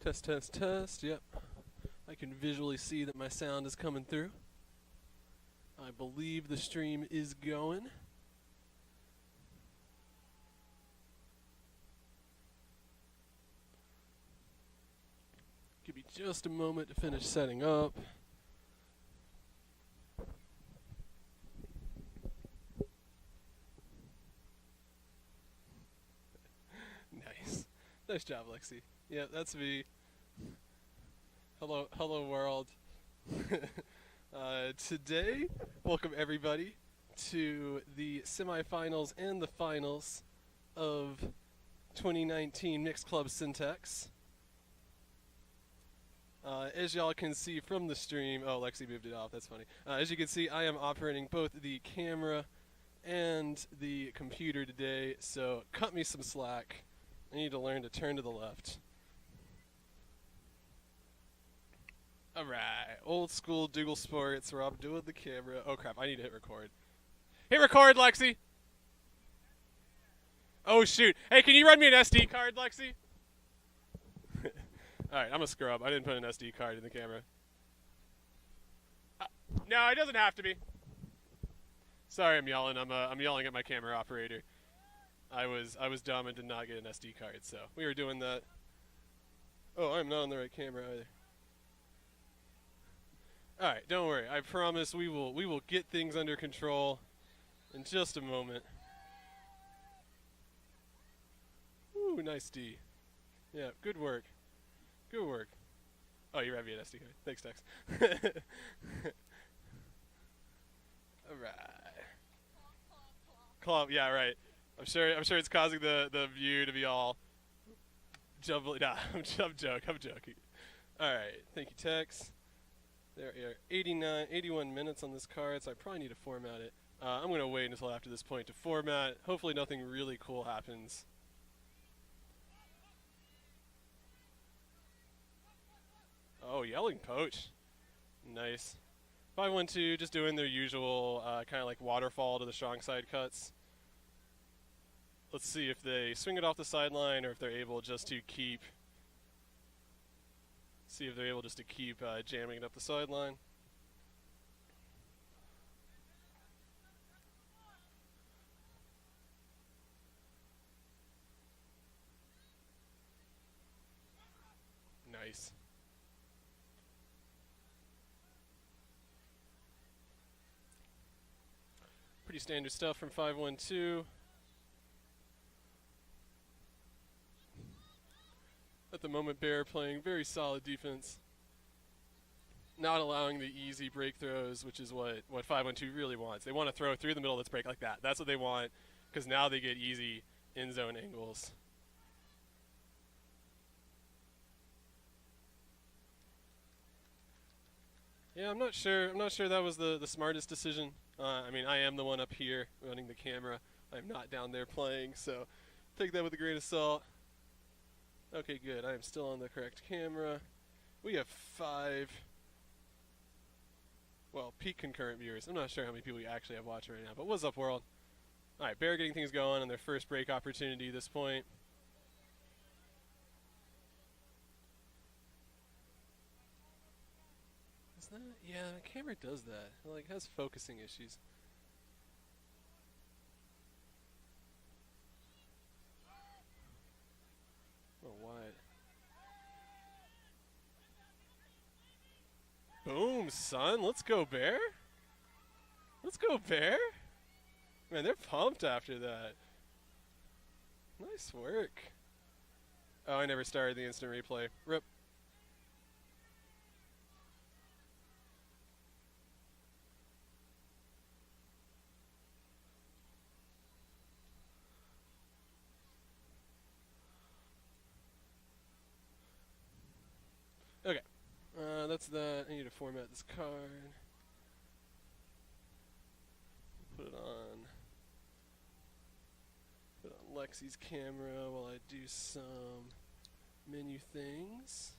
Test, test, test. Yep. I can visually see that my sound is coming through. I believe the stream is going. Give me just a moment to finish setting up. Nice. Nice job, Lexi. Yeah, that's me. Hello world. Today, welcome everybody to the semifinals and the finals of 2019 Mixed Club Centex. As y'all can see from the stream, oh, Lexi moved it off, that's funny. As you can see, I am operating both the camera and the computer today, so cut me some slack. I need to learn to turn to the left. Alright, old school Dougal Sports where I'm doing the camera. Oh crap, I need to hit record. Hit record, Lexi! Oh shoot. Hey, can you run me an SD card, Lexi? Alright, I'm a scrub. I didn't put an SD card in the camera. No, it doesn't have to be. Sorry, I'm yelling. I'm yelling at my camera operator. I was dumb and did not get an SD card, so we were doing that. Oh, I'm not on the right camera either. Alright, don't worry. I promise we will get things under control in just a moment. Ooh, nice D. Yeah, good work. Good work. Oh, you have me an SD card. Thanks, Tex. Alright. Club, yeah, right. I'm sure it's causing the view to be all jumbly. Nah, I'm joking. Alright, thank you, Tex. There are 81 minutes on this card, so I probably need to format it. I'm going to wait until after this point to format. Hopefully nothing really cool happens. Oh, yelling poach. Nice. 5-1-2, just doing their usual kind of like waterfall to the strong side cuts. Let's see if they swing it off the sideline or if they're able just to keep... jamming it up the sideline. Nice. Pretty standard stuff from 5-1-2. At the moment, Bear playing very solid defense. Not allowing the easy break throws, which is what 5-1-2 really wants. They want to throw through the middle of this break like that. That's what they want, because now they get easy end zone angles. Yeah, I'm not sure that was the smartest decision. I mean, I am the one up here running the camera. I'm not down there playing, so take that with a grain of salt. Okay, good. I am still on the correct camera. We have 5, well, peak concurrent viewers. I'm not sure how many people we actually have watching right now, but what's up, world? All right, Bear getting things going on their first break opportunity at this point. Is that? Yeah, the camera does that. It like has focusing issues. Oh, why? Boom, son. Let's go, Bear. Let's go, Bear. Man, they're pumped after that. Nice work. Oh, I never started the instant replay. Rip. Okay. That's that. I need to format this card. Put it on Lexi's camera while I do some menu things.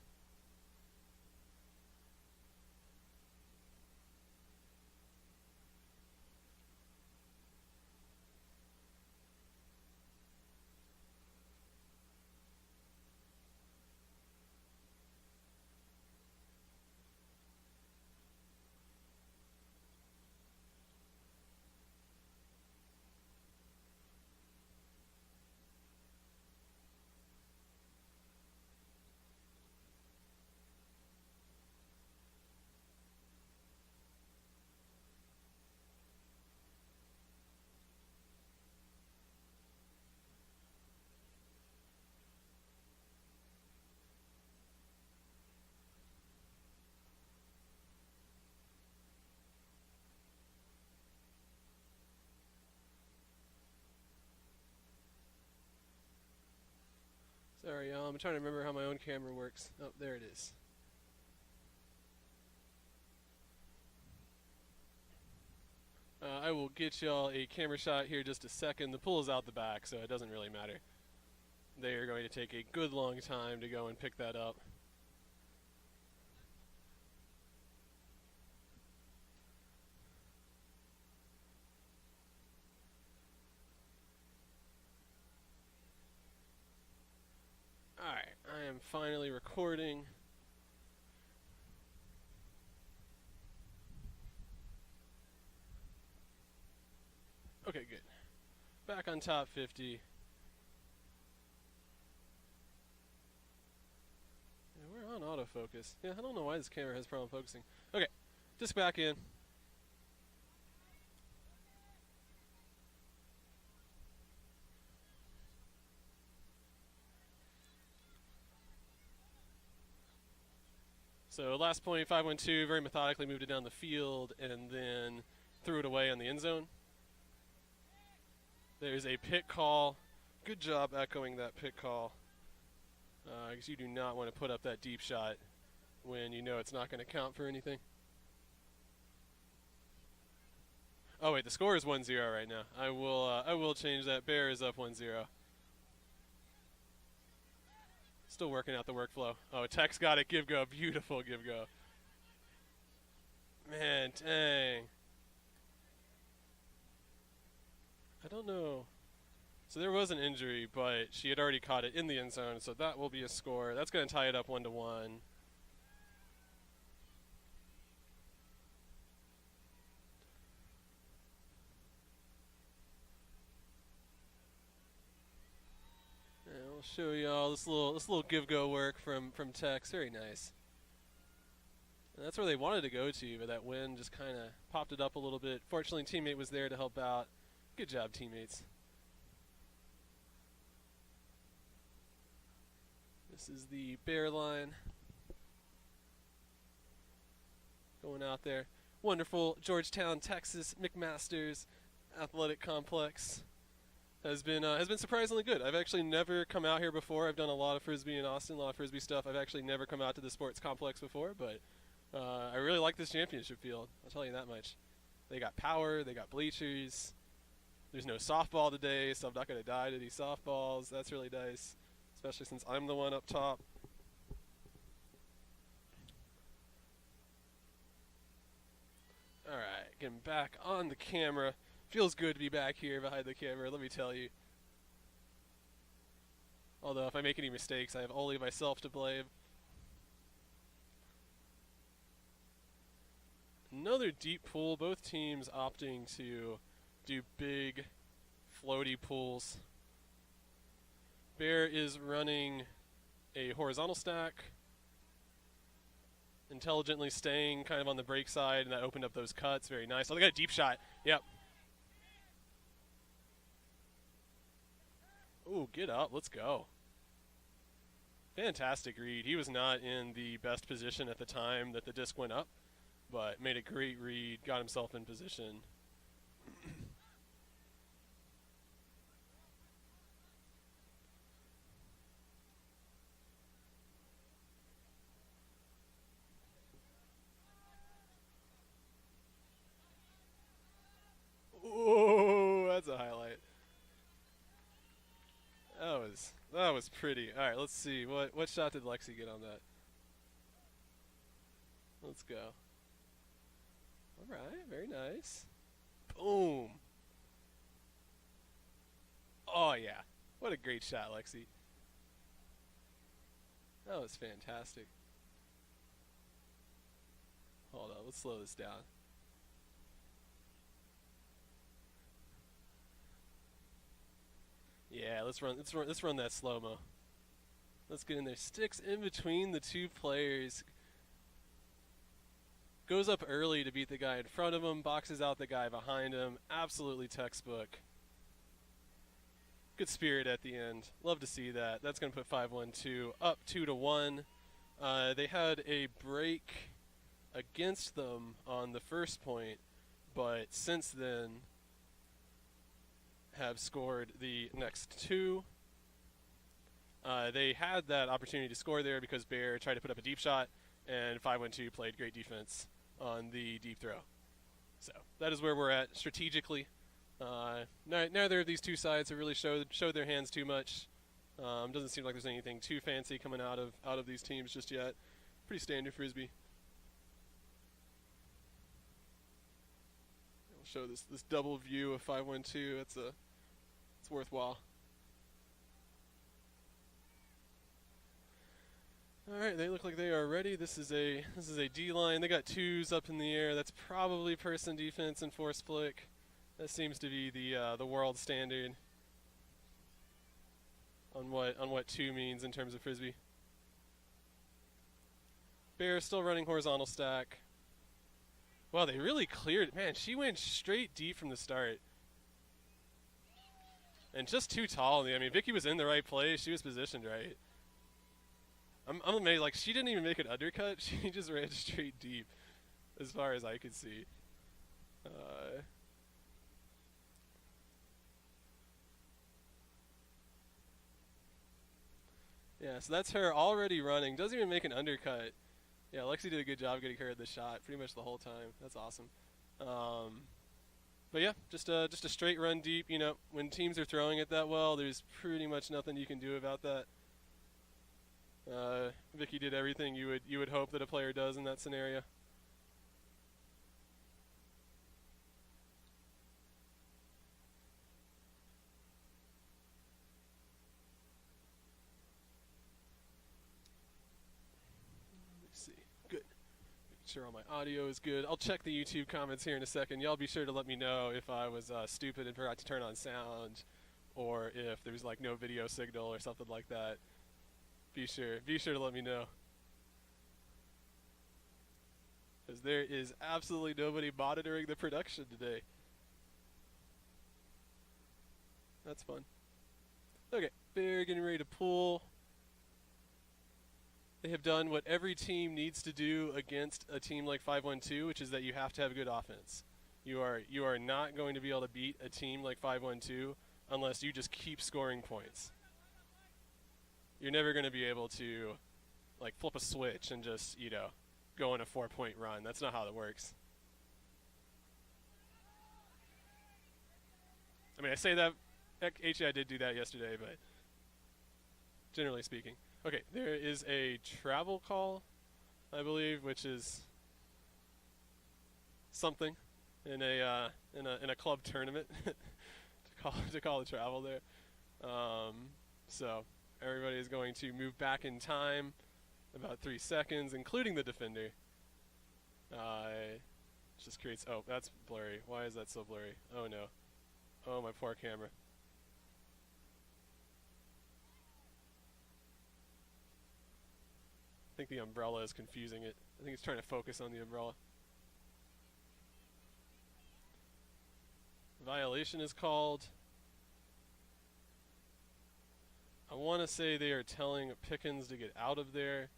Sorry, y'all. I'm trying to remember how my own camera works. Oh, there it is. I will get y'all a camera shot here just a second. The pool is out the back, so it doesn't really matter. They are going to take a good long time to go and pick that up. Alright, I am finally recording. Okay, good. Back on top 50. Yeah, we're on autofocus. Yeah, I don't know why this camera has problem focusing. Okay, just back in. So last point, 5-1-2, very methodically moved it down the field and then threw it away on the end zone. There's a pick call. Good job echoing that pick call. Because you do not want to put up that deep shot when you know it's not going to count for anything. Oh wait, the score is 1-0 right now. I will change that. Bear is up 1-0. Still working out the workflow. Oh, Tech's got it. Give go. Beautiful give go. Man, dang. I don't know. So there was an injury, but she had already caught it in the end zone, so that will be a score. That's going to tie it up 1-1. And I'll show y'all this little give go work from Tex. Very nice. And that's where they wanted to go to, but that wind just kind of popped it up a little bit. Fortunately, teammate was there to help out. Good job, teammates. This is the Bear line. Going out there. Wonderful Georgetown, Texas McMaster Athletic Complex has been surprisingly good. I've actually never come out here before. I've done a lot of Frisbee in Austin, a lot of Frisbee stuff. I've actually never come out to the sports complex before, but I really like this championship field. I'll tell you that much. They got power. They got bleachers. There's no softball today, so I'm not going to die to these softballs. That's really nice, especially since I'm the one up top. All right, getting back on the camera. Feels good to be back here behind the camera, let me tell you. Although if I make any mistakes, I have only myself to blame. Another deep pool, both teams opting to do big floaty pools. Bear is running a horizontal stack, intelligently staying kind of on the break side, and that opened up those cuts. Very nice. Oh, they got a deep shot. Yep. Ooh, get up. Let's go. Fantastic read. He was not in the best position at the time that the disc went up, but made a great read, got himself in position. Ooh, that's a highlight. That was pretty. All right, let's see. What shot did Lexi get on that? Let's go. All right, very nice. Boom. Oh, yeah. What a great shot, Lexi. That was fantastic. Hold on, let's slow this down. Yeah, let's run that slow-mo. Let's get in there. Sticks in between the two players. Goes up early to beat the guy in front of him, boxes out the guy behind him. Absolutely textbook. Good spirit at the end. Love to see that. That's going to put 5-1-2 up 2-1. They had a break against them on the first point, but since then have scored the next two. They had that opportunity to score there because Bear tried to put up a deep shot, and 5-1-2 played great defense on the deep throw. So that is where we're at strategically. Neither of these two sides have really showed their hands too much. Doesn't seem like there's anything too fancy coming out of these teams just yet. Pretty standard frisbee. We'll show this double view of 5-1-2. It's worthwhile. All right, they look like they are ready. This is a D line. They got twos up in the air. That's probably person defense and force flick. That seems to be the world standard on what two means in terms of frisbee. Bear still running horizontal stack. Wow, they really cleared. Man, she went straight deep from the start. And just too tall. I mean, Vicky was in the right place. She was positioned right. I'm amazed. Like, she didn't even make an undercut. She just ran straight deep, as far as I could see. Yeah, so that's her already running. Doesn't even make an undercut. Yeah, Lexi did a good job getting her the shot pretty much the whole time. That's awesome. But yeah, just a straight run deep. You know, when teams are throwing it that well, there's pretty much nothing you can do about that. Vicky did everything you would hope that a player does in that scenario. Let's see. Good. Making sure all my audio is good. I'll check the YouTube comments here in a second. Y'all be sure to let me know if I was stupid and forgot to turn on sound, or if there was like no video signal or something like that. Be sure to let me know. Because there is absolutely nobody monitoring the production today. That's fun. Okay, Bear getting ready to pull. They have done what every team needs to do against a team like 5-1-2, which is that you have to have good offense. You are not going to be able to beat a team like 5-1-2 unless you just keep scoring points. You're never going to be able to like flip a switch and just, you know, go on a 4-point run. That's not how that works. I mean, I say that, actually I did do that yesterday, but generally speaking. Okay, there is a travel call, I believe, which is something in a club tournament to call the travel there. So everybody is going to move back in time about 3 seconds, including the defender. Just creates. Oh, that's blurry. Why is that so blurry? Oh no. Oh, my poor camera. I think the umbrella is confusing it. I think it's trying to focus on the umbrella. Violation is called. I want to say they are telling Pickens to get out of there.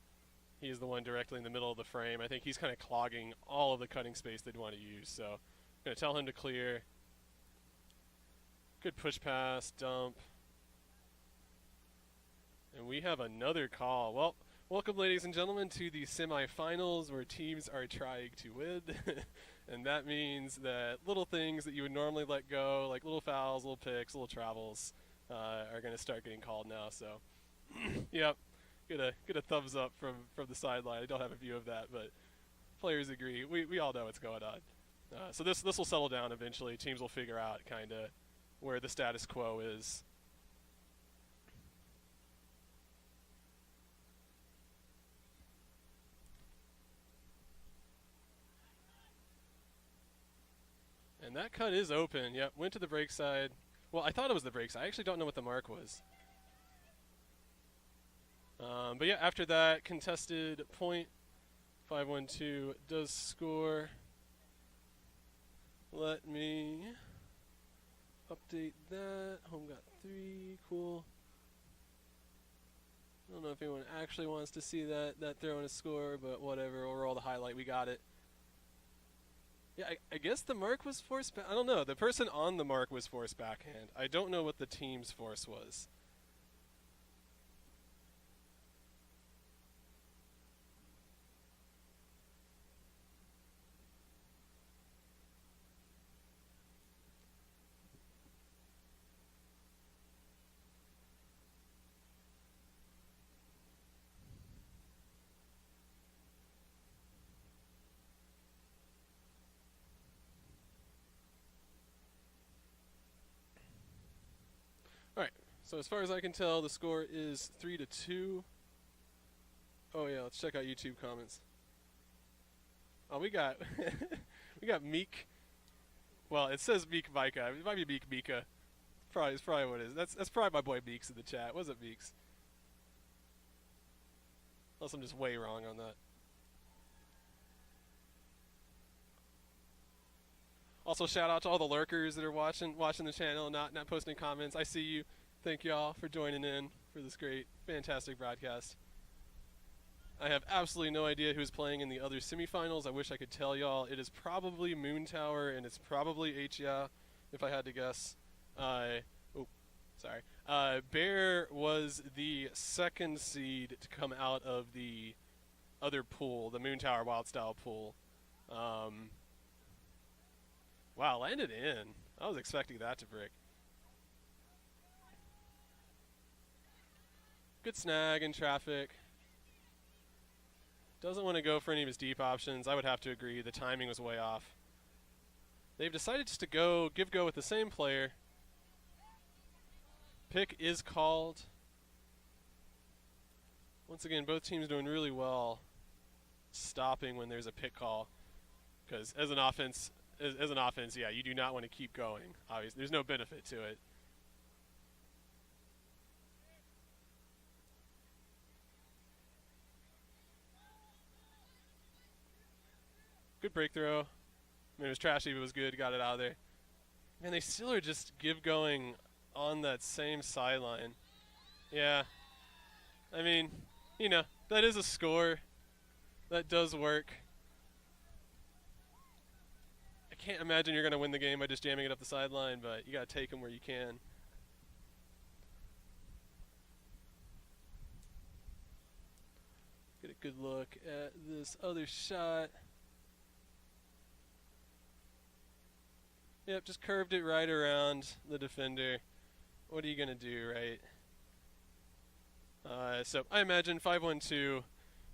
He is the one directly in the middle of the frame. I think he's kind of clogging all of the cutting space they'd want to use. So I'm going to tell him to clear. Good push pass, dump. And we have another call. Well, welcome, ladies and gentlemen, to the semifinals where teams are trying to win. And that means that little things that you would normally let go, like little fouls, little picks, little travels, are going to start getting called now. So, yep, get a thumbs up from the sideline. I don't have a view of that, but players agree. We all know what's going on. So this will settle down eventually. Teams will figure out kind of where the status quo is. And that cut is open. Yep, went to the break side. Well, I thought it was the break side. I actually don't know what the mark was. But yeah, after that contested point, 5-1-2 does score. Let me update that. Home got 3. Cool. I don't know if anyone actually wants to see that throw and a score, but whatever. We'll roll the highlight. We got it. Yeah, I guess the mark was forced back. I don't know. The person on the mark was forced backhand. I don't know what the team's force was. So as far as I can tell, the score is 3-2. Oh yeah, let's check out YouTube comments. Oh, we got we got Meek. Well, it says Meek Micah. It might be Meek Mika. It's probably what it is. That's probably my boy Meeks in the chat. Was it Meeks? Unless I'm just way wrong on that. Also, shout out to all the lurkers that are watching the channel and not posting comments. I see you. Thank y'all for joining in for this great, fantastic broadcast. I have absolutely no idea who's playing in the other semifinals. I wish I could tell y'all. It is probably Moon Tower and it's probably HYA, if I had to guess. Bear was the second seed to come out of the other pool, the Moon Tower Wild Style pool. Wow, landed in. I was expecting that to break. Good snag in traffic. Doesn't want to go for any of his deep options. I would have to agree. The timing was way off. They've decided just to give go with the same player. Pick is called. Once again, both teams doing really well stopping when there's a pick call. Because as an offense, yeah, you do not want to keep going. Obviously, there's no benefit to it. Good break throw. I mean, it was trashy, but it was good. Got it out of there. Man, they still are just going on that same sideline. Yeah. I mean, you know, that is a score. That does work. I can't imagine you're going to win the game by just jamming it up the sideline, but you got to take them where you can. Get a good look at this other shot. Yep, just curved it right around the defender. What are you going to do, right? So I imagine 5-1-2,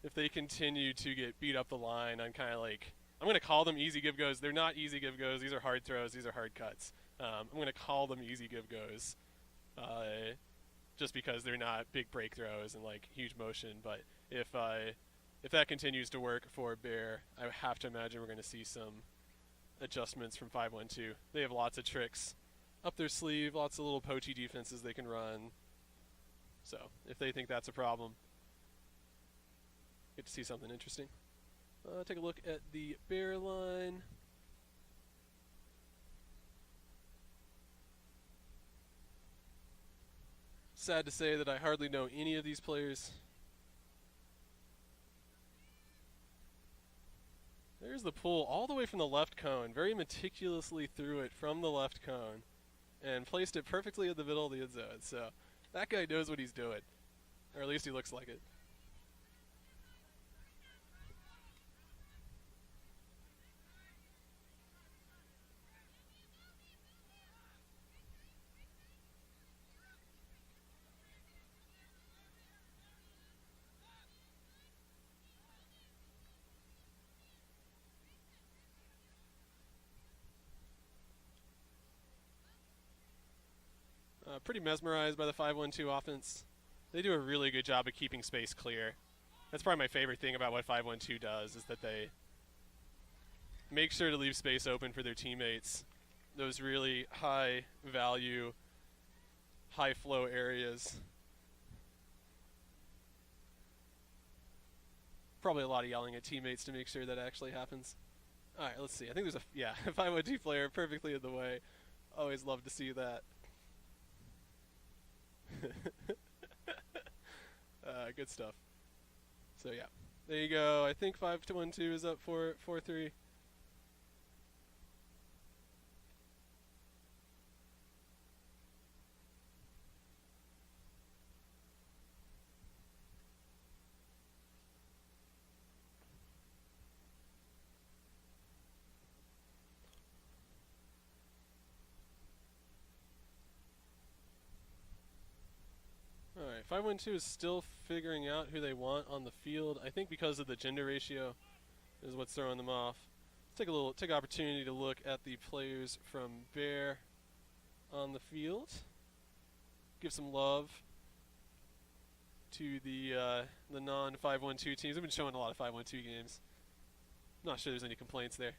if they continue to get beat up the line, I'm kind of like, I'm going to call them easy give goes. They're not easy give goes. These are hard throws. These are hard cuts. I'm going to call them easy give goes just because they're not big break throws and like huge motion. But if that continues to work for Bear, I have to imagine we're going to see some adjustments from 5-1-2. They have lots of tricks up their sleeve, lots of little poachy defenses they can run. So if they think that's a problem, get to see something interesting. Take a look at the Bear line. Sad to say that I hardly know any of these players. There's the pull all the way from the left cone. Very meticulously threw it from the left cone and placed it perfectly in the middle of the end zone. So that guy knows what he's doing, or at least he looks like it. Pretty mesmerized by the 5-1-2 offense. They do a really good job of keeping space clear. That's probably my favorite thing about what 5-1-2 does, is that they make sure to leave space open for their teammates. Those really high value, high flow areas. Probably a lot of yelling at teammates to make sure that actually happens. All right, let's see. I think there's a 5-1-2 player perfectly in the way. Always love to see that. Good stuff. So yeah, there you go. I think 5-1-2 is up for 4-3. Alright, 5-1-2 is still figuring out who they want on the field. I think because of the gender ratio is what's throwing them off. Let's take an opportunity to look at the players from Bear on the field. give some love to the non-5-1-2 teams. I've been showing a lot of 5-1-2 games. Not sure there's any complaints there.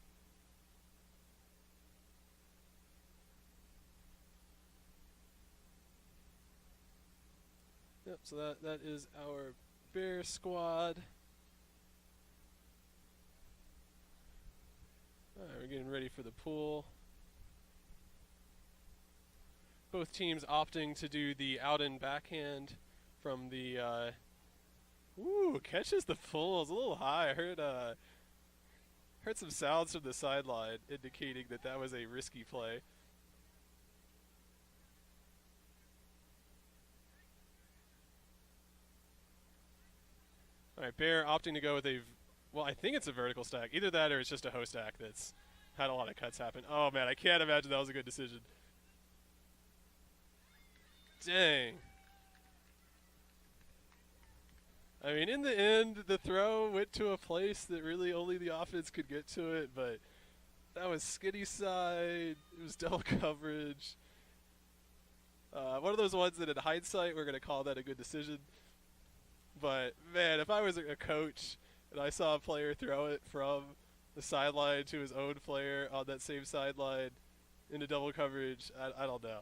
Yep, so that is our Bear squad. Alright, we're getting ready for the pool. Both teams opting to do the out-and backhand from the, ooh, catches the full. It's a little high. I heard some sounds from the sideline indicating that that was a risky play. All right, Bear opting to go with a, well, I think it's a vertical stack. Either that or it's just a hoe stack that's had a lot of cuts happen. Oh, man, I can't imagine that was a good decision. Dang. I mean, in the end, the throw went to a place that really only the offense could get to it, but that was skinny side. It was double coverage. One of those ones that in hindsight, we're going to call that a good decision. But, man, if I was a coach and I saw a player throw it from the sideline to his own player on that same sideline into double coverage, I don't know.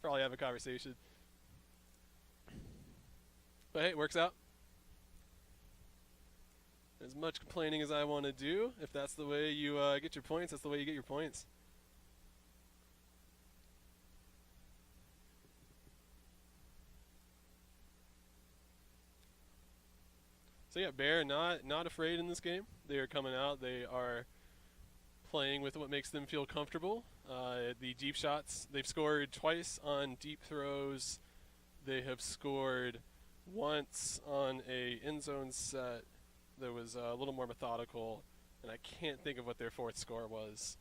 Probably have a conversation. But, hey, it works out. As much complaining as I want to do, if that's the way you get your points, that's the way you get your points. So yeah, Bear not afraid in this game. They are coming out. They are playing with what makes them feel comfortable. The deep shots, they've scored twice on deep throws. They have scored once on a end zone set that was a little more methodical, and I can't think of what their fourth score was.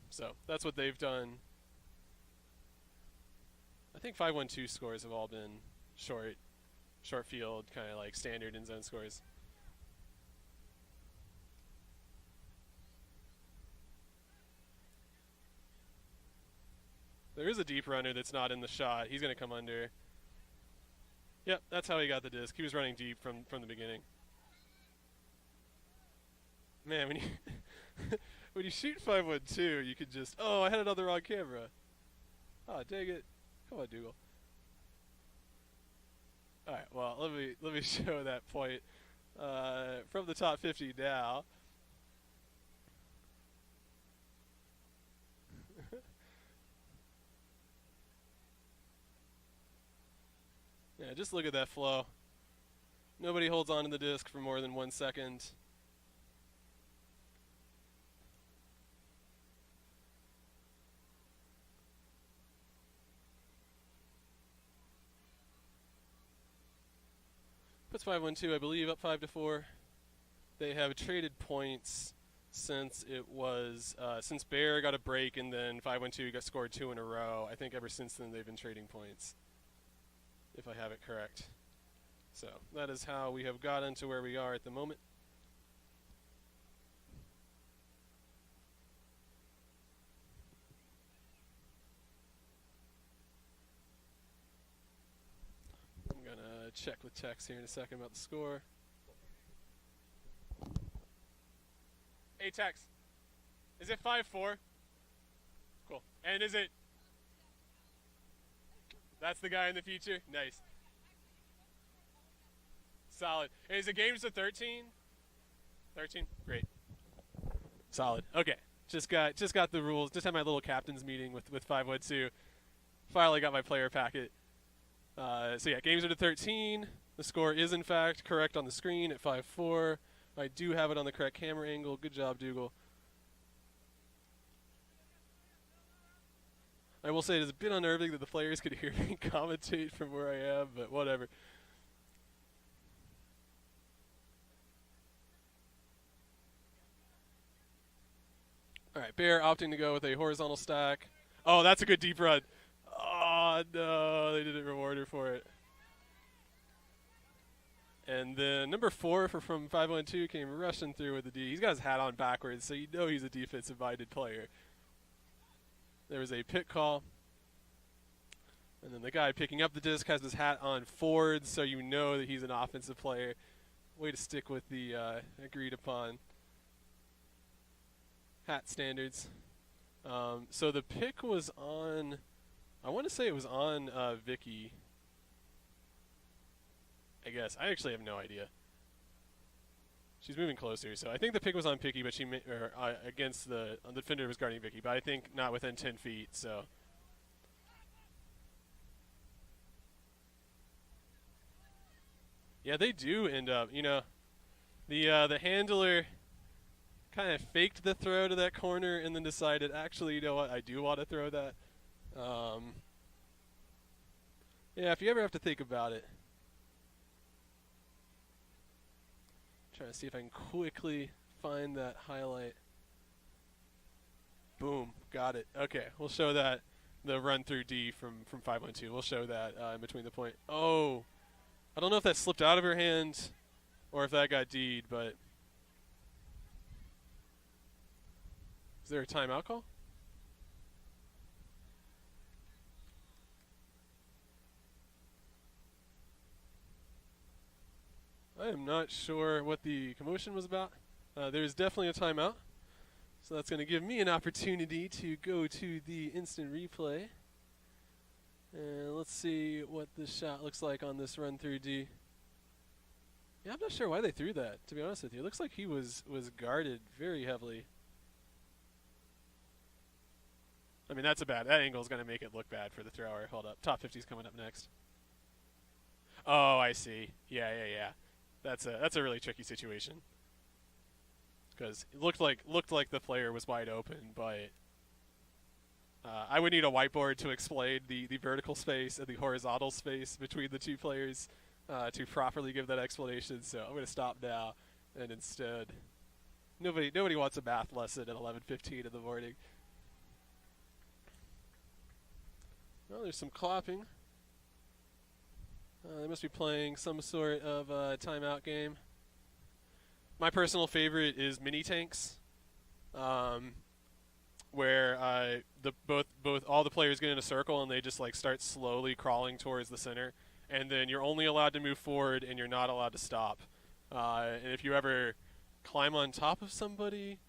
So that's what they've done. I think 5-1-2 scores have all been short field, kind of like standard end zone scores. There is a deep runner that's not in the shot. He's going to come under. Yep, that's how he got the disc. He was running deep from the beginning. Man, when you when you shoot 5-1-2, you can just, oh, I had it on the wrong camera. Oh, dang it. Come on, Dougal. All right, well, let me show that point from the top 50 now. Yeah, just look at that flow. Nobody holds on to the disc for more than 1 second. Puts 5-1-2, I believe, up 5-4. They have traded points since it was since Bear got a break and then 5-1-2 got scored 2 in a row. I think ever since then they've been trading points, if I have it correct. So that is how we have gotten to where we are at the moment. I'm going to check with Tex here in a second about the score. Hey, Tex. Is it 5-4? Cool. And is it... That's the guy in the future? Nice. Solid. And is the game to 13? 13? Great. Solid. Okay. Just got the rules. Just had my little captain's meeting with 5-1-2. Finally got my player packet. So yeah, games are to 13. The score is in fact correct on the screen at 5-4. I do have it on the correct camera angle. Good job, Dougal. I will say it is a bit unnerving that the players could hear me commentate from where I am, but whatever. All right, Bear opting to go with a horizontal stack. Oh, that's a good deep run. Oh, no, they didn't reward her for it. And then number 4 from 5-1-2 came rushing through with the D. He's got his hat on backwards, so you know he's a defensive-minded player. There was a pit call. And then the guy picking up the disc has his hat on forward, so you know that he's an offensive player. Way to stick with the agreed upon hat standards. So the pick was on, I want to say it was on Vicky. I guess. I actually have no idea. She's moving closer, so I think the pick was on Picky, but against the defender was guarding Vicky, but I think not within 10 feet, so. Yeah, they do end up, the handler kind of faked the throw to that corner and then decided, actually, you know what, I do want to throw that. Yeah, if you ever have to think about it. Trying to see if I can quickly find that highlight. Boom, got it. Okay, we'll show that, the run through D from 512. We'll show that in between the point. Oh, I don't know if that slipped out of her hand or if that got D'd, but is there a timeout call? I am not sure what the commotion was about. There's definitely a timeout. So that's going to give me an opportunity to go to the instant replay. And let's see what this shot looks like on this run through D. Yeah, I'm not sure why they threw that, to be honest with you. It looks like he was guarded very heavily. I mean, that angle is going to make it look bad for the thrower. Hold up. Top 50's coming up next. Oh, I see. Yeah. That's a really tricky situation. Because it looked like the player was wide open, but I would need a whiteboard to explain the vertical space and the horizontal space between the two players to properly give that explanation. So I'm going to stop now, and instead, nobody wants a math lesson at 11:15 in the morning. Well, there's some clapping. They must be playing some sort of timeout game. My personal favorite is mini tanks, where both all the players get in a circle and they just like start slowly crawling towards the center, and then you're only allowed to move forward and you're not allowed to stop. And if you ever climb on top of somebody,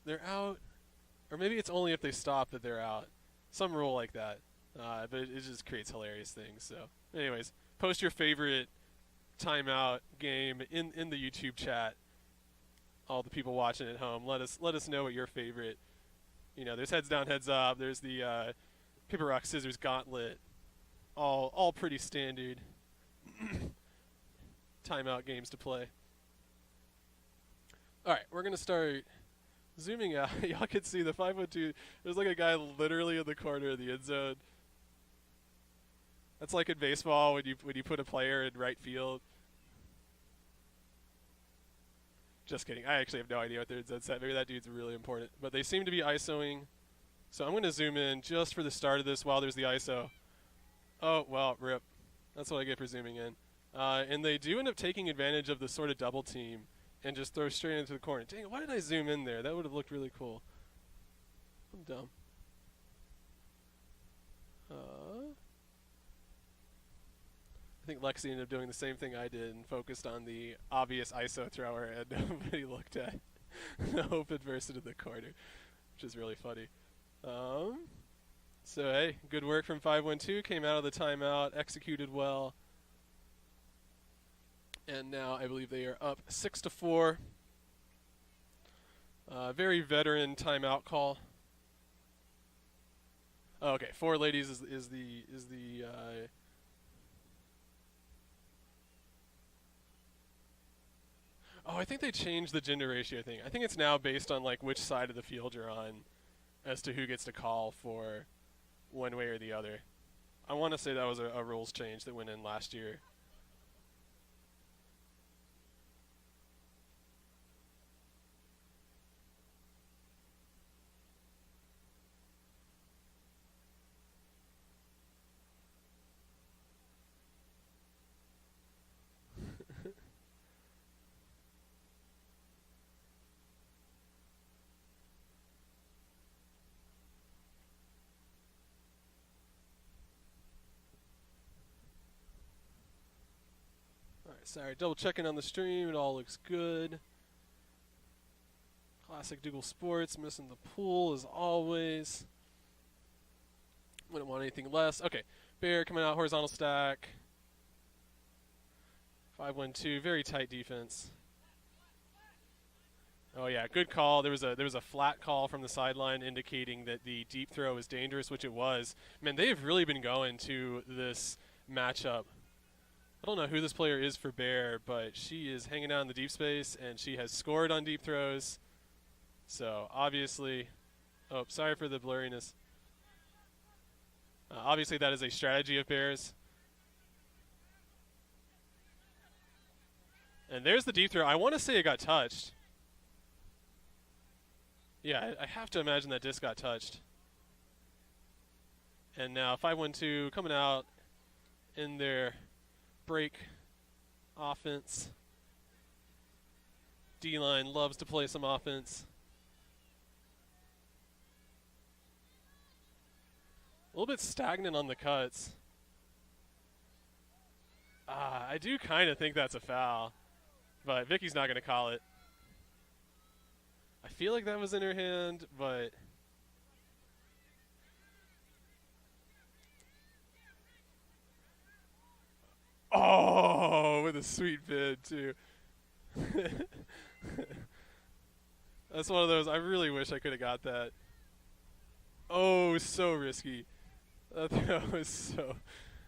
they're out, or maybe it's only if they stop that they're out. Some rule like that. But it just creates hilarious things. So, anyways, post your favorite timeout game in the YouTube chat. All the people watching at home, let us know what your favorite. There's heads down, heads up. There's the paper rock scissors gauntlet. All pretty standard timeout games to play. All right, we're gonna start zooming out. Y'all can see the 512. There's like a guy literally in the corner of the end zone. That's like in baseball when you put a player in right field. Just kidding. I actually have no idea what their end set. Maybe that dude's really important. But they seem to be ISOing. So I'm going to zoom in just for the start of this while there's the ISO. Oh, well, rip. That's what I get for zooming in. And they do end up taking advantage of the sort of double team and just throw straight into the corner. Dang, why did I zoom in there? That would have looked really cool. I'm dumb. I think Lexi ended up doing the same thing I did and focused on the obvious ISO thrower, and nobody looked at the open person in the corner, which is really funny. So, hey, good work from 512. Came out of the timeout, executed well. And now I believe they are up 6-4. Very veteran timeout call. Oh, okay, 4 ladies is the Oh, I think they changed the gender ratio thing. I think it's now based on like which side of the field you're on as to who gets to call for one way or the other. I want to say that was a rules change that went in last year. Sorry, double checking on the stream. It all looks good. Classic Dougal Sports, missing the pool as always. Wouldn't want anything less. Okay, Bear coming out, horizontal stack. 5-1-2, very tight defense. Oh yeah, good call. There was a flat call from the sideline indicating that the deep throw was dangerous, which it was. Man, they have really been going to this matchup. I don't know who this player is for Bear, but she is hanging out in the deep space, and she has scored on deep throws. So obviously, oh, sorry for the blurriness. Obviously, that is a strategy of Bears. And there's the deep throw. I want to say it got touched. Yeah, I have to imagine that disc got touched. And now 5-1-2 coming out in their break offense. D-line loves to play some offense. A little bit stagnant on the cuts. I do kind of think that's a foul, but Vicky's not going to call it. I feel like that was in her hand, but oh, with a sweet bid too. That's one of those. I really wish I could have got that. Oh, so risky. That was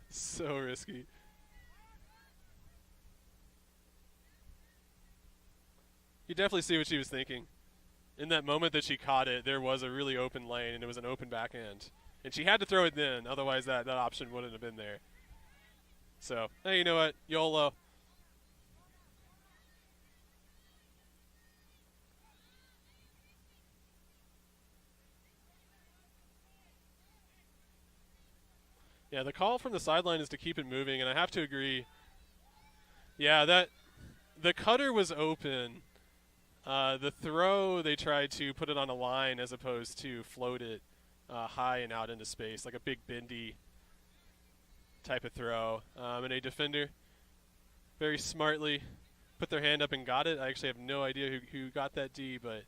so risky. You definitely see what she was thinking. In that moment that she caught it, there was a really open lane, and it was an open backhand. And she had to throw it then, otherwise that option wouldn't have been there. So, hey, you know what? YOLO. Yeah, the call from the sideline is to keep it moving, and I have to agree. Yeah, the cutter was open. The throw, they tried to put it on a line as opposed to float it high and out into space, like a big bendy type of throw. And a defender very smartly put their hand up and got it. I actually have no idea who got that D, but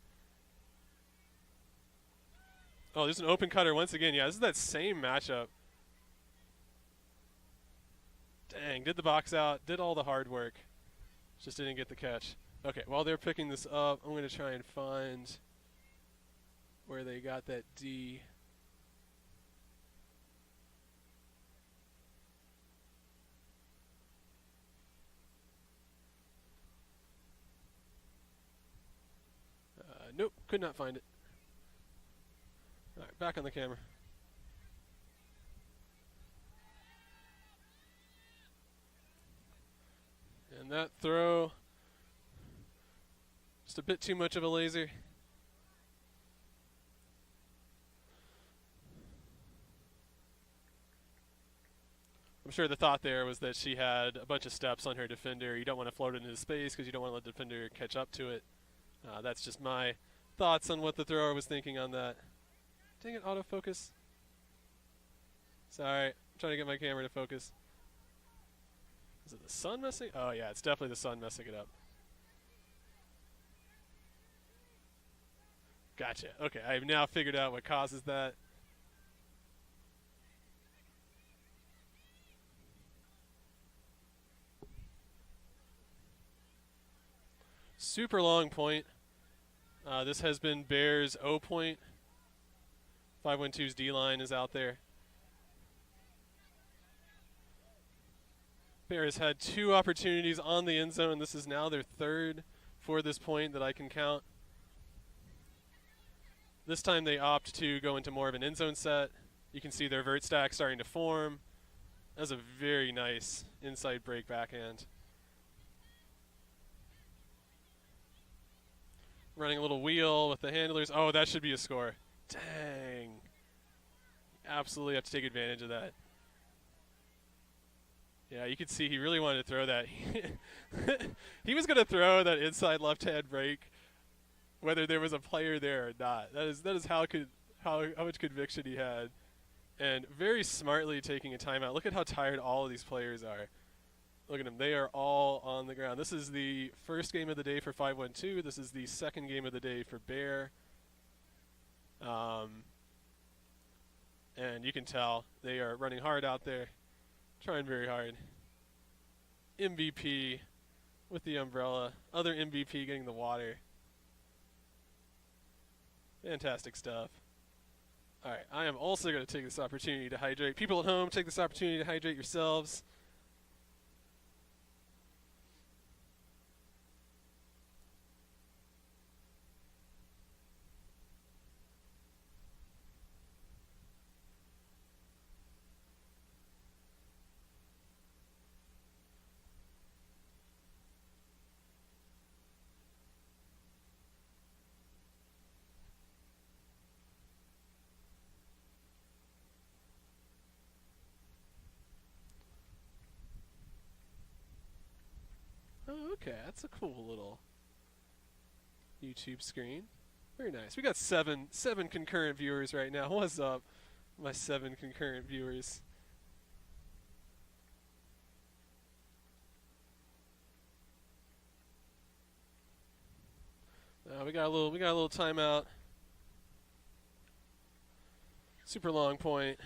oh, there's an open cutter once again. Yeah, this is that same matchup. Dang, did the box out, did all the hard work, just didn't get the catch. Okay, while they're picking this up, I'm going to try and find where they got that D. Nope, could not find it. All right, back on the camera. And that throw, just a bit too much of a laser. I'm sure the thought there was that she had a bunch of steps on her defender. You don't want to float it into space because you don't want to let the defender catch up to it. That's just my thoughts on what the thrower was thinking on that. Dang it, autofocus. Sorry, I'm trying to get my camera to focus. Is it the sun messing? Oh yeah, it's definitely the sun messing it up. Gotcha. Okay, I've now figured out what causes that. Super long point. This has been Bears' O point. 5-1-2's D-line is out there. Bears had 2 opportunities on the end zone. This is now their 3rd for this point that I can count. This time they opt to go into more of an end zone set. You can see their vert stack starting to form. That's a very nice inside break backhand. Running a little wheel with the handlers. Oh, that should be a score. Dang. Absolutely have to take advantage of that. Yeah, you could see he really wanted to throw that. He was going to throw that inside left-hand break, whether there was a player there or not. That is how much conviction he had, and very smartly taking a timeout. Look at how tired all of these players are. Look at them. They are all on the ground. This is the first game of the day for 512. This is the second game of the day for Bear. And you can tell they are running hard out there, trying very hard. MVP with the umbrella. Other MVP getting the water. Fantastic stuff. All right, I am also going to take this opportunity to hydrate. People at home, take this opportunity to hydrate yourselves. Oh, okay, that's a cool little YouTube screen. Very nice. We got seven concurrent viewers right now. What's up, my 7 concurrent viewers? We got a little timeout. Super long point.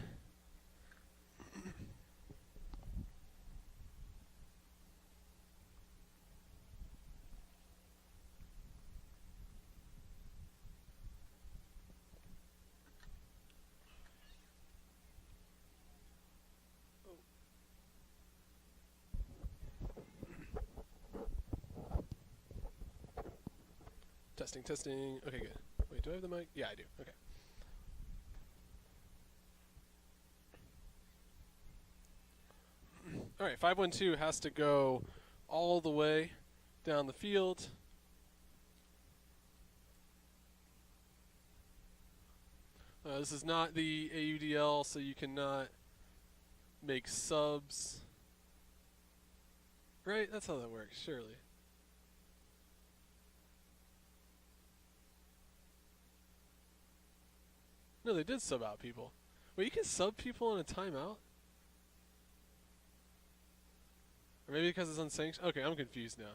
Testing. Okay, good. Wait, do I have the mic? Yeah, I do. Okay. All right, 512 has to go all the way down the field. This is not the AUDL, so you cannot make subs. Right? That's how that works, surely. No, they did sub out people. Wait, you can sub people in a timeout? Or maybe because it's unsanctioned? Okay, I'm confused now.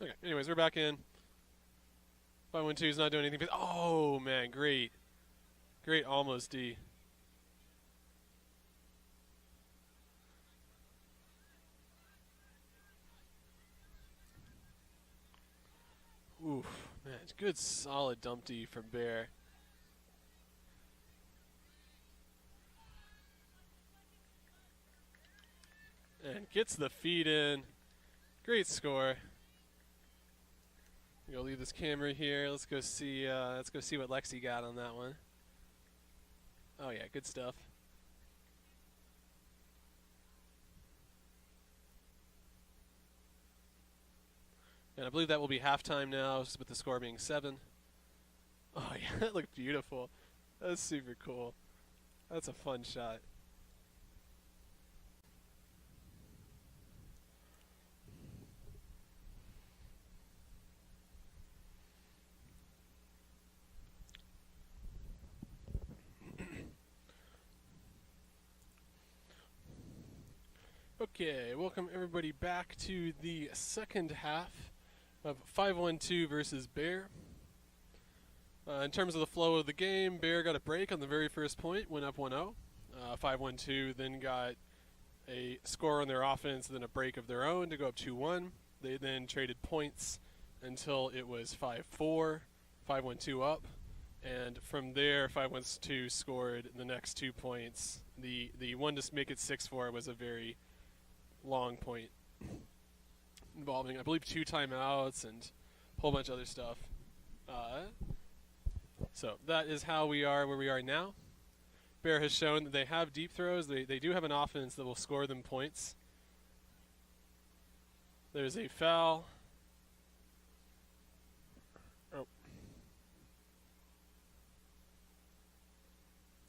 Okay, anyways, we're back in. 512 is not doing anything. Oh, man, great. Great almost D. Oof, man, it's good solid dump D from Bear. And gets the feed in. Great score. We'll leave this camera here. Let's go see what Lexi got on that one. Oh yeah, good stuff. And I believe that will be halftime now, with the score being 7. Oh yeah, that looked beautiful. That's super cool. That's a fun shot. Okay, welcome everybody back to the second half of 512 versus Bear. In terms of the flow of the game, Bear got a break on the very first point, went up 1-0. 512 then got a score on their offense, then a break of their own to go up 2-1. They then traded points until it was 5-4, 512 up. And from there, 512 scored the next 2 points. The one to make it 6-4 was a very long point involving, I believe, 2 timeouts and a whole bunch of other stuff. So that is how we are where we are now. Bear has shown that they have deep throws. They do have an offense that will score them points. There's a foul. Oh.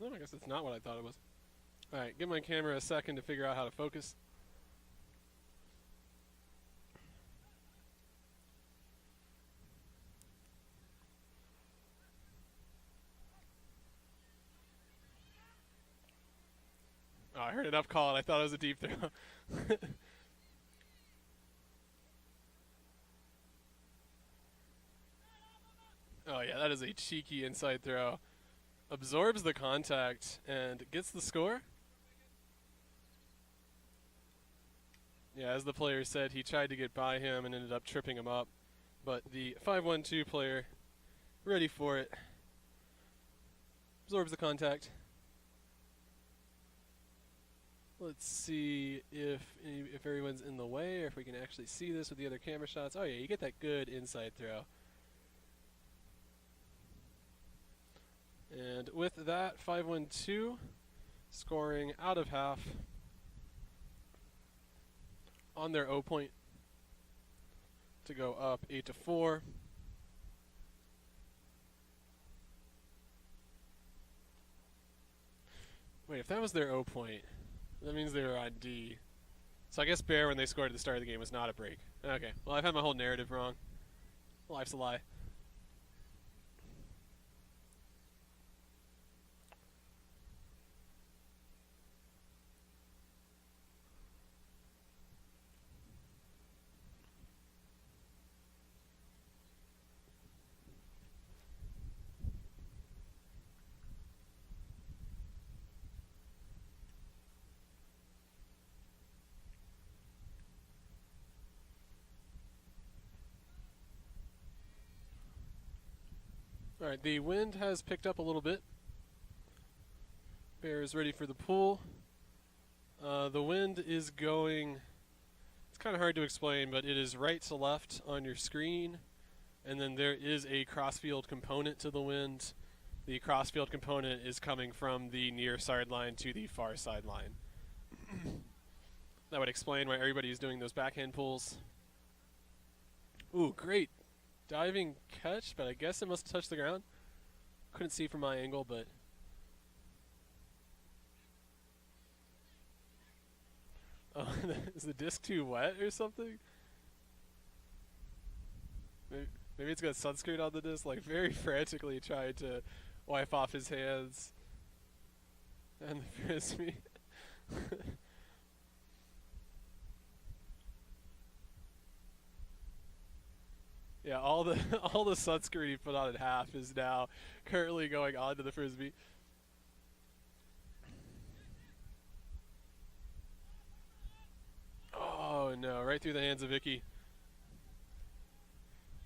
No, I guess that's not what I thought it was. All right, give my camera a second to figure out how to focus. Oh, I heard an up call, and I thought it was a deep throw. Oh, yeah, that is a cheeky inside throw. Absorbs the contact and gets the score. Yeah, as the player said, he tried to get by him and ended up tripping him up. But the 5-1-2 player, ready for it, absorbs the contact. Let's see if everyone's in the way or if we can actually see this with the other camera shots. Oh, yeah, you get that good inside throw. And with that, 5-1-2, scoring out of half on their O point to go up 8-4. Wait, if that was their O point, that means they were on D. So I guess Bear, when they scored at the start of the game, was not a break. Okay, well, I've had my whole narrative wrong. Life's a lie. All right, the wind has picked up a little bit. Bear is ready for the pull. The wind is going, it's kind of hard to explain, but it is right to left on your screen. And then there is a crossfield component to the wind. The crossfield component is coming from the near sideline to the far sideline. That would explain why everybody is doing those backhand pulls. Ooh, great diving catch, but I guess it must have touched the ground. Couldn't see from my angle, but oh, is the disc too wet or something? Maybe it's got sunscreen on the disc, like very frantically trying to wipe off his hands and the frisbee. Yeah, all the sunscreen he put on at half is now currently going onto the frisbee. Oh no, right through the hands of Vicky.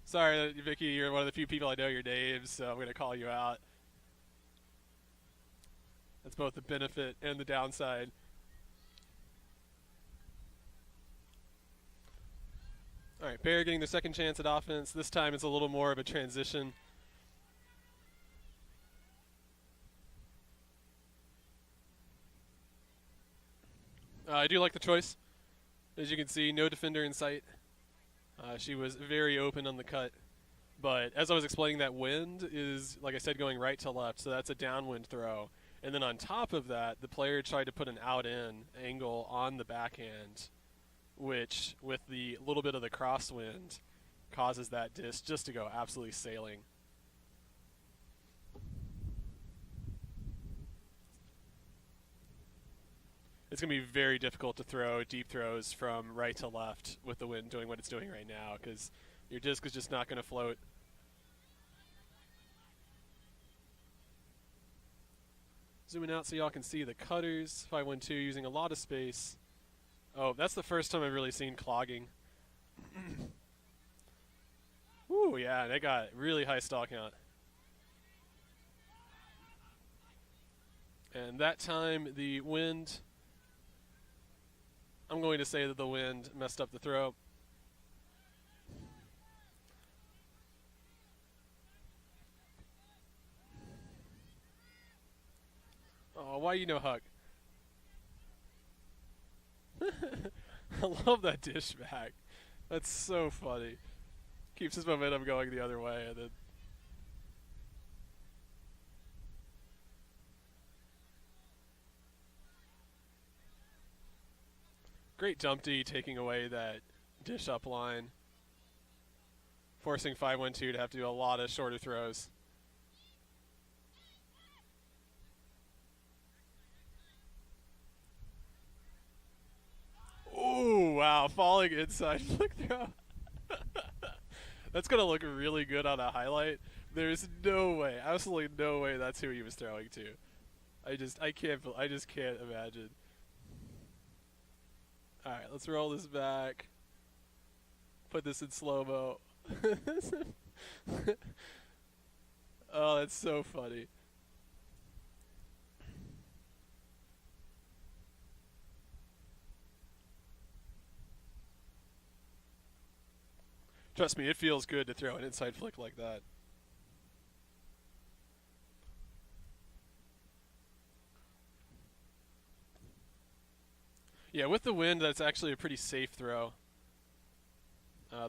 Sorry, Vicky, you're one of the few people I know your names, so I'm going to call you out. That's both the benefit and the downside. All right, Bear getting their second chance at offense. This time it's a little more of a transition. I do like the choice. As you can see, no defender in sight. She was very open on the cut. But as I was explaining, that wind is, like I said, going right to left, so that's a downwind throw. And then on top of that, the player tried to put an out-in angle on the backhand, which, with the little bit of the crosswind, causes that disc just to go absolutely sailing. It's going to be very difficult to throw deep throws from right to left with the wind doing what it's doing right now, because your disc is just not going to float. Zooming out so y'all can see the cutters. 5-1-2 using a lot of space. Oh, that's the first time I've really seen clogging. Ooh, yeah, they got really high stall count. And that time, the wind, I'm going to say that the wind messed up the throw. Oh, why you no hug? I love that dish back. That's so funny. Keeps his momentum going the other way, and then great Dumpty taking away that dish up line, forcing 5-1-2 to have to do a lot of shorter throws. Wow, falling inside flick throw. That's going to look really good on a highlight. There's no way, absolutely no way that's who he was throwing to. I just can't imagine. All right, let's roll this back. Put this in slow-mo. Oh, that's so funny. Trust me, it feels good to throw an inside flick like that. Yeah, with the wind, that's actually a pretty safe throw.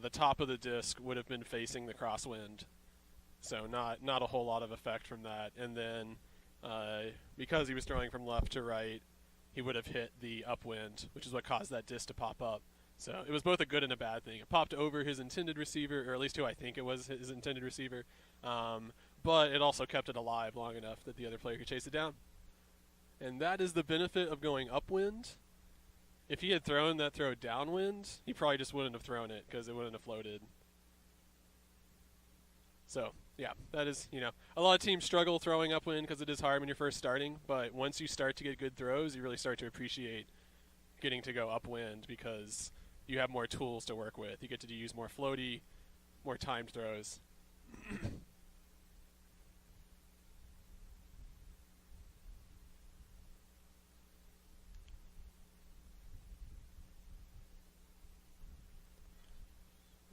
The top of the disc would have been facing the crosswind, so not a whole lot of effect from that. And then because he was throwing from left to right, he would have hit the upwind, which is what caused that disc to pop up. So it was both a good and a bad thing. It popped over his intended receiver, or at least who I think it was his intended receiver, but it also kept it alive long enough that the other player could chase it down. And that is the benefit of going upwind. If he had thrown that throw downwind, he probably just wouldn't have thrown it because it wouldn't have floated. So, yeah, that is, a lot of teams struggle throwing upwind because it is hard when you're first starting, but once you start to get good throws, you really start to appreciate getting to go upwind because you have more tools to work with. You get to use more floaty, more timed throws.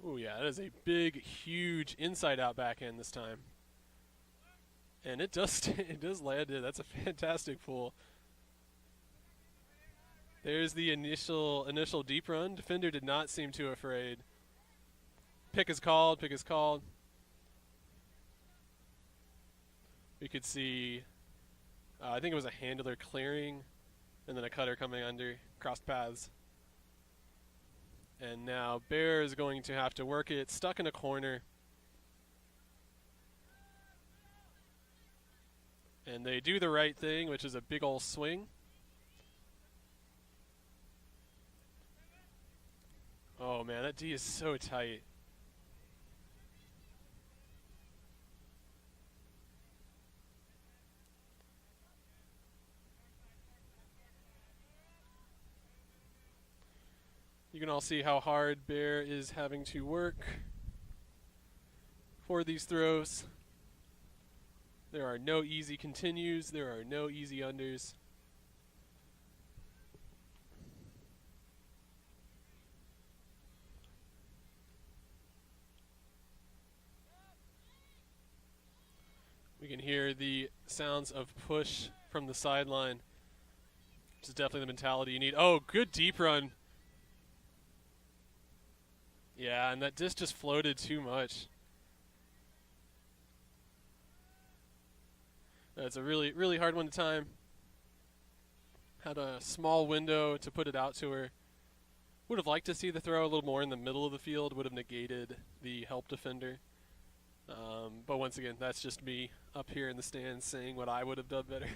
Oh yeah, that is a big, huge inside-out backhand this time, and it does land it. That's a fantastic pull. There's the initial deep run. Defender did not seem too afraid. Pick is called. Pick is called. We could see, I think it was a handler clearing, and then a cutter coming under. Crossed paths. And now Bear is going to have to work it, stuck in a corner. And they do the right thing, which is a big ol' swing. Oh man, that D is so tight. You can all see how hard Bear is having to work for these throws. There are no easy continues. There are no easy unders. We can hear the sounds of push from the sideline, which is definitely the mentality you need. Oh, good deep run. Yeah, and that disc just floated too much. That's a really, really hard one to time. Had a small window to put it out to her. Would have liked to see the throw a little more in the middle of the field. Would have negated the help defender. But once again, that's just me up here in the stands saying what I would have done better.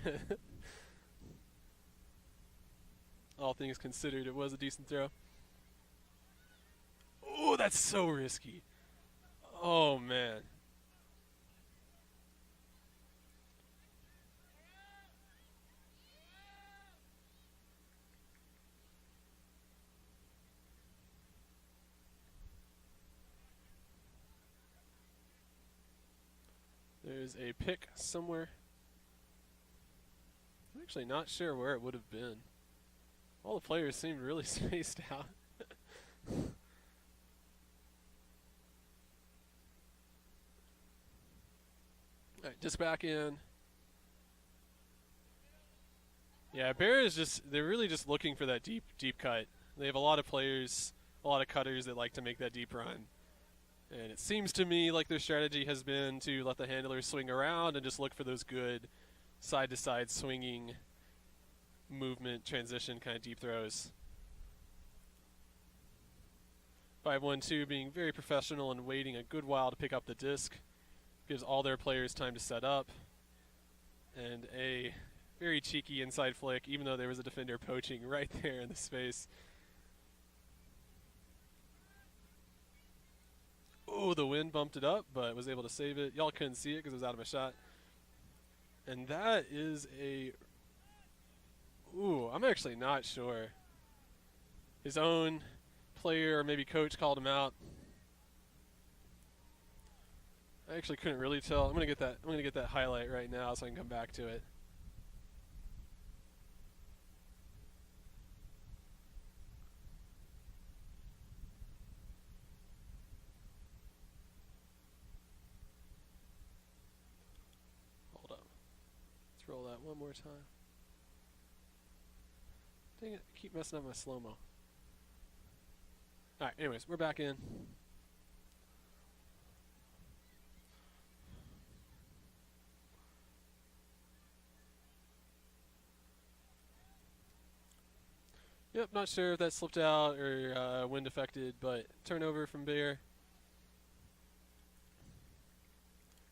All things considered, it was a decent throw. Oh, that's so risky. Oh, man. There's a pick somewhere. I'm actually not sure where it would have been. All the players seemed really spaced out. All right, just back in. Yeah, Bear is they're really just looking for that deep cut. They have a lot of players, a lot of cutters that like to make that deep run. And it seems to me like their strategy has been to let the handlers swing around and just look for those good side-to-side swinging movement, transition kind of deep throws. 5-1-2 being very professional and waiting a good while to pick up the disc. Gives all their players time to set up. And a very cheeky inside flick, even though there was a defender poaching right there in the space. Oh, the wind bumped it up, but was able to save it. Y'all couldn't see it because it was out of my shot. And that is a... Ooh, I'm actually not sure. His own player or maybe coach called him out. I actually couldn't really tell. I'm gonna get that highlight right now so I can come back to it. Hold up. Let's roll that one more time. Dang it, I keep messing up my slow-mo. Alright, anyways, we're back in. Yep, not sure if that slipped out or wind affected, but turnover from Bear.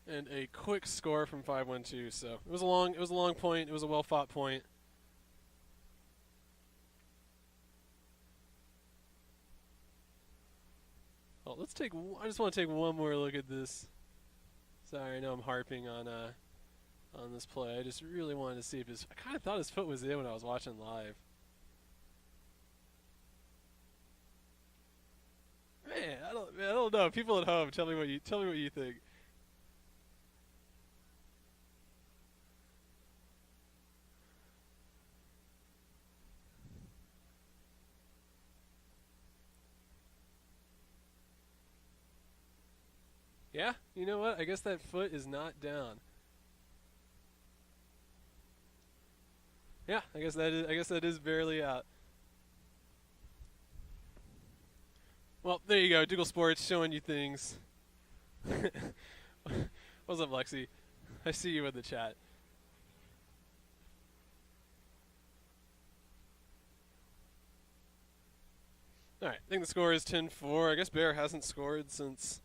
And a quick score from 5-1-2. So it was a long point. It was a well-fought point. Oh, I just want to take one more look at this. Sorry, I know I'm harping on this play. I just really wanted to see if I kind of thought his foot was in when I was watching live. Man, I don't know. People at home, tell me what you think. Yeah, you know what? I guess that foot is not down. Yeah, I guess that is barely out. Well, there you go. Dougal Sports showing you things. What's up, Lexi? I see you in the chat. Alright, I think the score is 10-4. I guess Bear hasn't scored since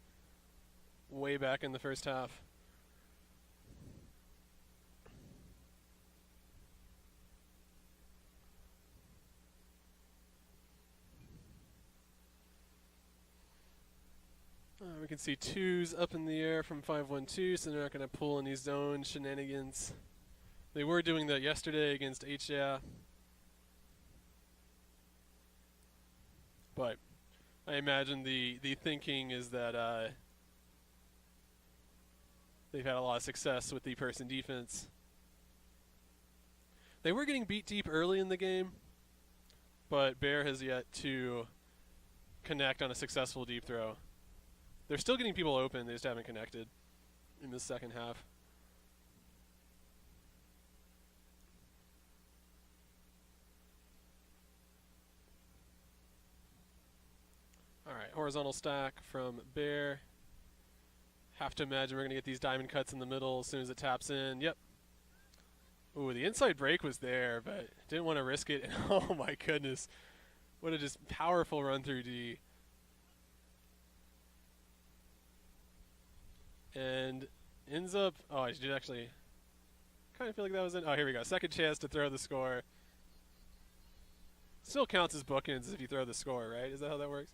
way back in the first half. We can see twos up in the air from 5-1-2, so they're not going to pull any zone shenanigans. They were doing that yesterday against HJA. But I imagine the thinking is that they've had a lot of success with the person defense. They were getting beat deep early in the game, but Bear has yet to connect on a successful deep throw. They're still getting people open, they just haven't connected in the second half. Alright, horizontal stack from Bear. Have to imagine we're going to get these diamond cuts in the middle as soon as it taps in. Yep. Ooh, the inside break was there, but didn't want to risk it. Oh my goodness. What a just powerful run through D. And ends up, oh, I did actually kind of feel like that was in. Oh, here we go. Second chance to throw the score. Still counts as bookends if you throw the score, right? Is that how that works?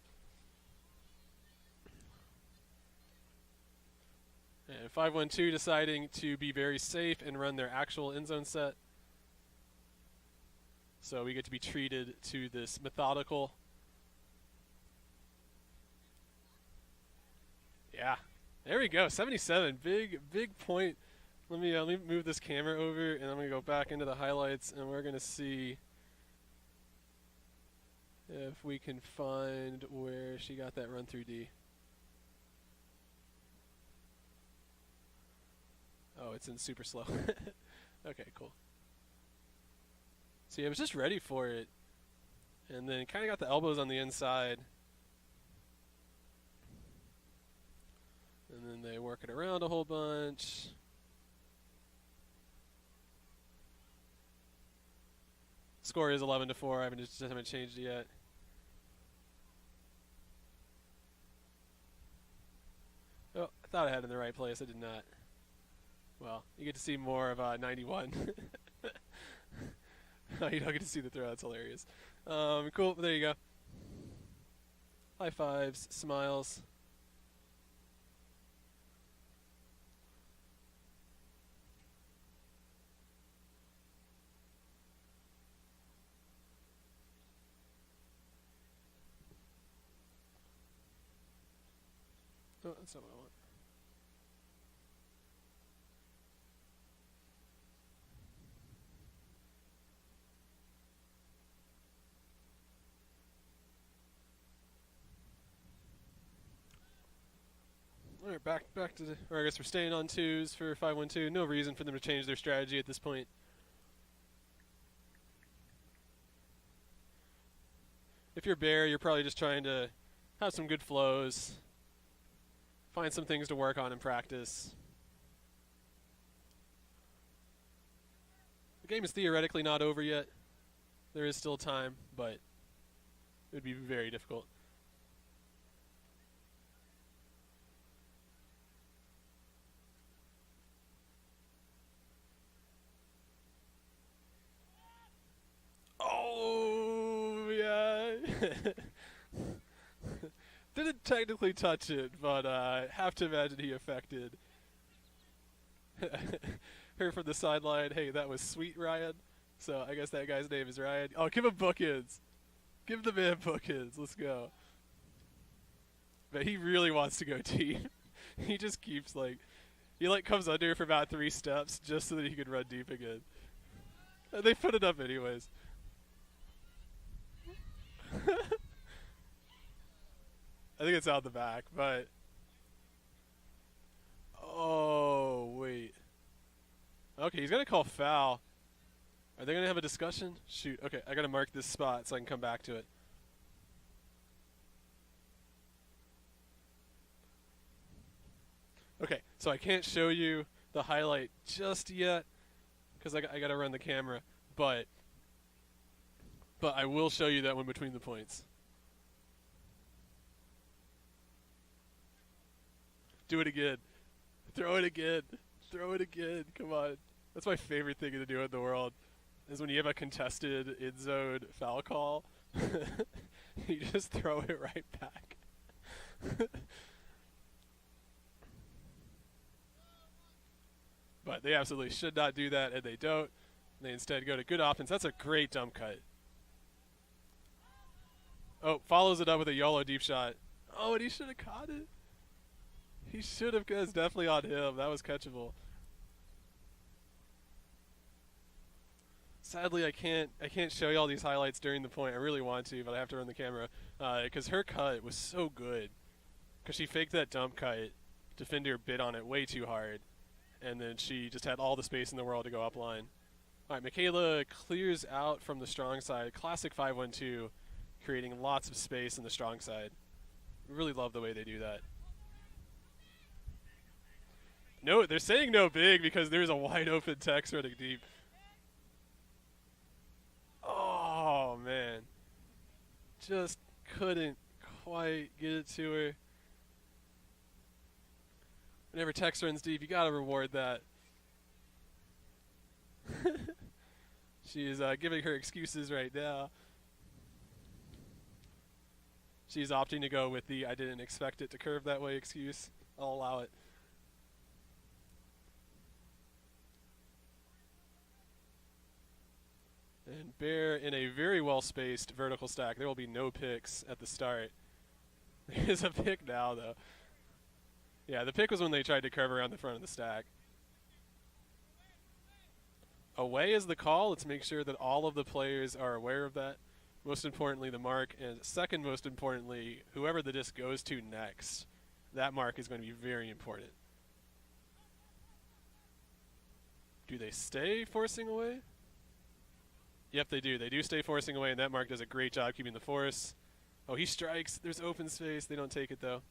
And 5-1-2 deciding to be very safe and run their actual end zone set. So we get to be treated to this methodical. Yeah. There we go, 77, big point. Let me move this camera over, and I'm gonna go back into the highlights, and we're gonna see if we can find where she got that run through D. Oh, it's in super slow. Okay, cool. See, I was just ready for it, and then kind of got the elbows on the inside. And then they work it around a whole bunch. Score is 11-4. I haven't changed it yet. Oh, I thought I had it in the right place. I did not. Well, you get to see more of 91. Oh, you don't get to see the throw. That's hilarious. Cool. There you go. High fives, smiles. No, that's not what I want. All right, back to or I guess we're staying on 2s for 5-1-2. No reason for them to change their strategy at this point. If you're Bear, you're probably just trying to have some good flows, find some things to work on in practice. The game is theoretically not over yet. There is still time, but it would be very difficult. Oh, yeah. Didn't technically touch it, but I have to imagine he affected. Heard from the sideline, hey, that was sweet, Ryan. So I guess that guy's name is Ryan. Oh, give him bookends. Give the man bookends. Let's go. But he really wants to go deep. He just keeps, like, he, like, comes under for about 3 steps just so that he can run deep again. And they put it up anyways. I think it's out the back, but... Oh, wait. Okay, he's going to call foul. Are they going to have a discussion? Shoot. Okay, I got to mark this spot so I can come back to it. Okay, so I can't show you the highlight just yet because I got to run the camera, but I will show you that one between the points. Do it again. Throw it again. Throw it again. Come on. That's my favorite thing to do in the world is when you have a contested in-zone foul call. You just throw it right back. But they absolutely should not do that, and they don't. They instead go to good offense. That's a great dump cut. Oh, follows it up with a YOLO deep shot. Oh, and he should have caught it. He should have, because definitely on him. That was catchable. Sadly, I can't show you all these highlights during the point. I really want to, but I have to run the camera because her cut was so good. Because she faked that dump cut, defender bit on it way too hard, and then she just had all the space in the world to go up line. All right, Michaela clears out from the strong side. Classic 5-1-2, creating lots of space in the strong side. Really love the way they do that. No, they're saying no big because there's a wide open Tex running deep. Oh, man. Just couldn't quite get it to her. Whenever Tex runs deep, you got to reward that. She is giving her excuses right now. She's opting to go with the I didn't expect it to curve that way excuse. I'll allow it. And Bear in a very well-spaced vertical stack. There will be no picks at the start. There is a pick now, though. Yeah, the pick was when they tried to curve around the front of the stack. Away is the call. Let's make sure that all of the players are aware of that. Most importantly, the mark. And second most importantly, whoever the disc goes to next, that mark is going to be very important. Do they stay forcing away? Yep, they do. They do stay forcing away, and that mark does a great job keeping the force. Oh, he strikes. There's open space. They don't take it, though.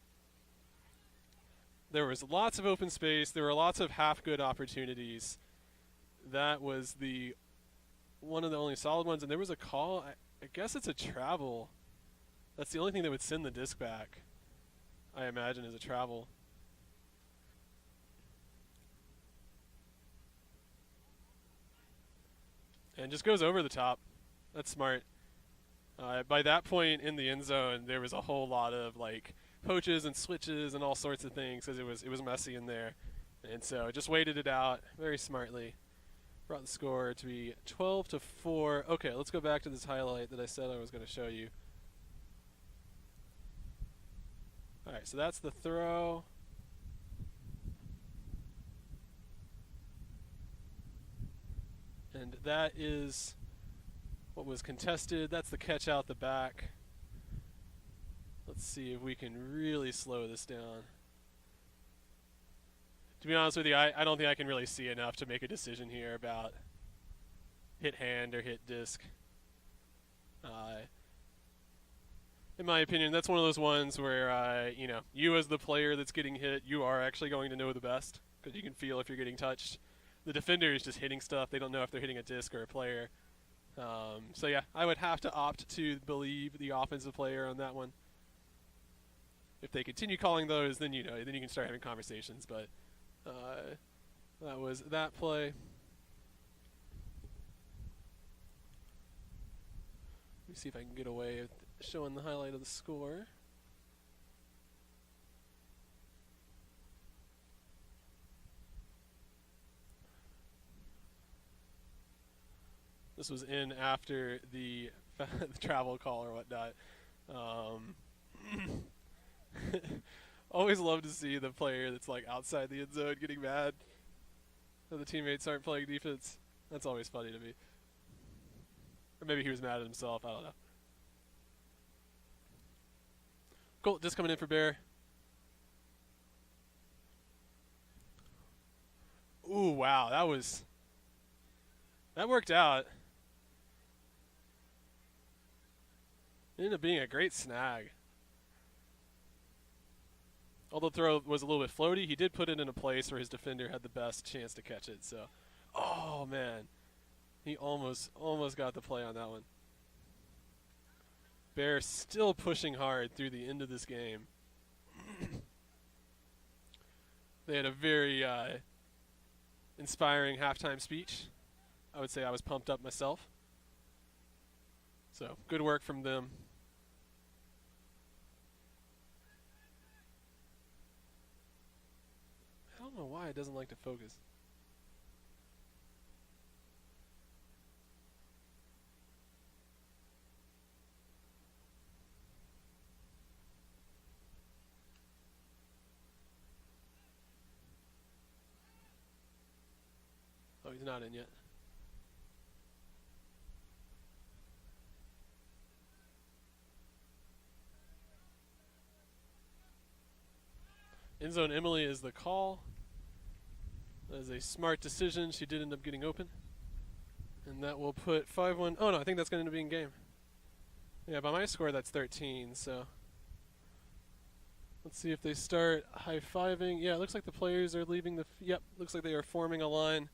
There was lots of open space. There were lots of half-good opportunities. That was the one of the only solid ones. And there was a call. I guess it's a travel. That's the only thing that would send the disc back, I imagine, is a travel. And just goes over the top. That's smart. By that point in the end zone, there was a whole lot of like poaches and switches and all sorts of things because it was messy in there, and so just waited it out very smartly. Brought the score to be 12-4. Okay, let's go back to this highlight that I said I was going to show you. All right, so that's the throw. And that is what was contested. That's the catch out the back. Let's see if we can really slow this down. To be honest with you, I don't think I can really see enough to make a decision here about hit hand or hit disc. In my opinion, that's one of those ones where, you know, you as the player that's getting hit, you are actually going to know the best because you can feel if you're getting touched. The defender is just hitting stuff. They don't know if they're hitting a disc or a player. So yeah, I would have to opt to believe the offensive player on that one. If they continue calling those, then you know, then you can start having conversations. But that was that play. Let me see if I can get away with showing the highlight of the score. This was in after the travel call or whatnot. Always love to see the player that's like outside the end zone getting mad that the teammates aren't playing defense. That's always funny to me. Or maybe he was mad at himself. I don't know. Cool. Just coming in for Bear. Ooh, wow. That worked out. It ended up being a great snag. Although the throw was a little bit floaty, he did put it in a place where his defender had the best chance to catch it. So, oh man, he almost got the play on that one. Bears still pushing hard through the end of this game. They had a very inspiring halftime speech. I would say I was pumped up myself. So, good work from them. I don't know why it doesn't like to focus. Oh, he's not in yet. End zone Emily is the call. That is a smart decision. She did end up getting open. And that will put 5-1. Oh, no, I think that's going to end up being game. Yeah, by my score, that's 13. So let's see if they start high-fiving. Yeah, it looks like the players are leaving the... Yep, looks like they are forming a line.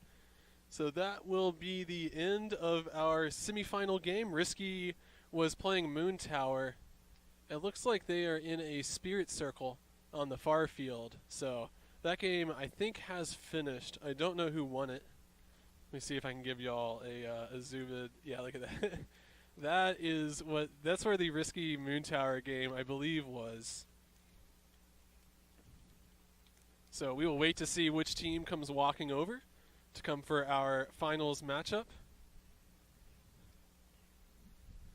So that will be the end of our semifinal game. Risky was playing Moon Tower. It looks like they are in a spirit circle on the far field. So that game, I think, has finished. I don't know who won it. Let me see if I can give y'all a zoom in. Yeah, look at that. That's where the Risky Moon Tower game, I believe, was. So we will wait to see which team comes walking over to come for our finals matchup.